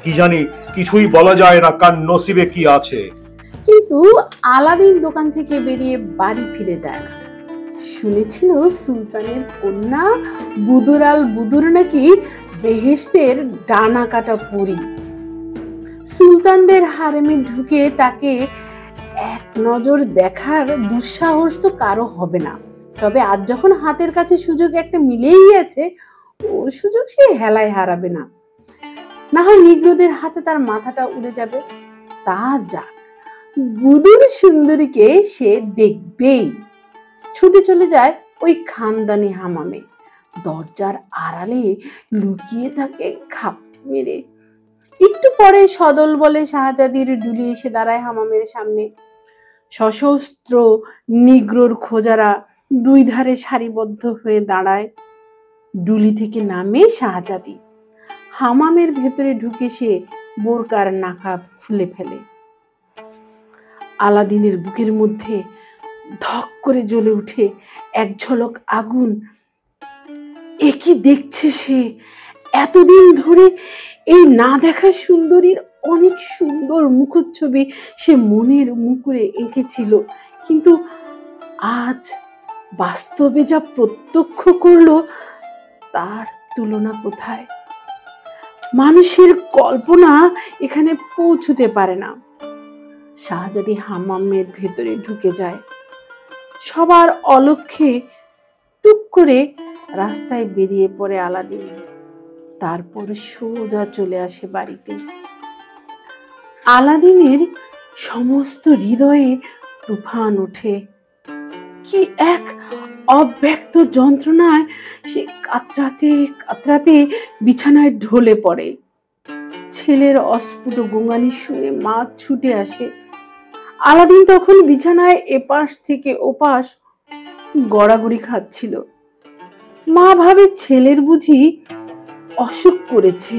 কি জানি, কিছুই বলা যায় না কার নসিবে কি আছে। কিন্তু আলাদিন দোকান থেকে বেরিয়ে বাড়ি ফিরে যায় না। শুনেছিল সুলতানের কন্যা বুদুরাল বুদুর নাকি বেহেশতের ডানা কাটা পরী। সুলতানদের হারেমে ঢুকে তাকে এক নজর দেখার দুঃসাহস তো কারো হবে না। তবে আজ যখন হাতের কাছে সুযোগ একটা মিলেই গেছে, ও সুযোগ সে হেলায় হারাবে না। না হয় নিগ্রোদের হাতে তার মাথাটা উড়ে যাবে। তা যাক, বুদুর সুন্দরীকে সে দেখবেই। ছুটে চলে যায় ওই খানদানি হামামে। দরজার আড়ালে লুকিয়ে থাকে ঘাপটি মেরে। একটু পরে সদল বলে শাহজাদির ডুলি এসে দাঁড়ায় হামামের সামনে। সশস্ত্র নিগ্রোর খোঁজারা দুই ধারে সারিবদ্ধ হয়ে দাঁড়ায়। ডুলি থেকে নামে শাহজাদি। হামামের ভেতরে ঢুকে সে বোরকার নাকাব খুলে ফেলে। আলাদিনের বুকের মধ্যে ধক করে জ্বলে উঠে এক ঝলক আগুন। এ কি দেখছে সে? এতদিন ধরে এই না দেখা সুন্দরীর অনেক সুন্দর মুখচ্ছবি সে মনের মুকুরে এঁকেছিল, কিন্তু আজ বাস্তবে যা প্রত্যক্ষ করলো তার তুলনা কোথায়? মানুষের কল্পনা এখানে পৌঁছতে পারে না। শাহজাদি হামামের ভেতরে ঢুকে যায়। সবার অলক্ষ্যে টুক করে রাস্তায় বেরিয়ে পড়ে আলাদিন। তারপর সোজা চলে আসে বাড়িতে। আলাদিনের সমস্ত হৃদয়ে তুফান ওঠে। কি এক অব্যক্ত যন্ত্রণায় সে কাতরাতে কাতরাতে বিছানায় ঢলে পড়ে। ছেলের অস্ফুট গোঙানি শুনে মা ছুটে আসে। আলাদিন তখন বিছানায় এপাশ থেকে ওপাশ গড়াগড়ি খাচ্ছিল। মা ভাবে ছেলের বুঝি অসুখ করেছে।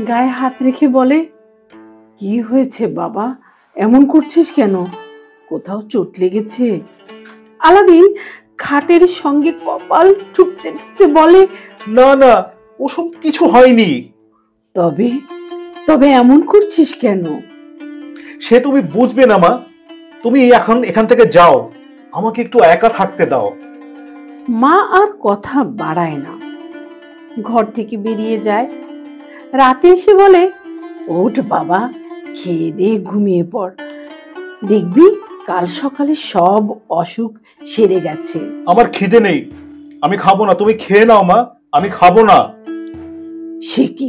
গায়ে হাত রেখে বলে, কি হয়েছে বাবা, এমন করছিস কেন? কোথাও চোট লেগেছে? আলাদিন খাটের সঙ্গে কপাল ঠুকতে ঠুকতে বলে, না না, ওসব কিছু হয়নি। তবে তবে এমন করছিস কেন? সে তুমি বুঝবে না মা, তুমি এখন এখান থেকে যাও, আমাকে একটু একা থাকতে দাও। মা আর কথা বাড়ায় না, ঘর থেকে বেরিয়ে যায়। রাতে এসে বলে, ওঠ বাবা, খেয়ে দিয়ে ঘুমিয়ে পড়, দেখবি কাল সকালে সব অসুখ সেরে গেছে। আমার খিদে নেই, আমি খাবো না, তুমি খেয়ে নাও মা, আমি খাবো না। সে কি,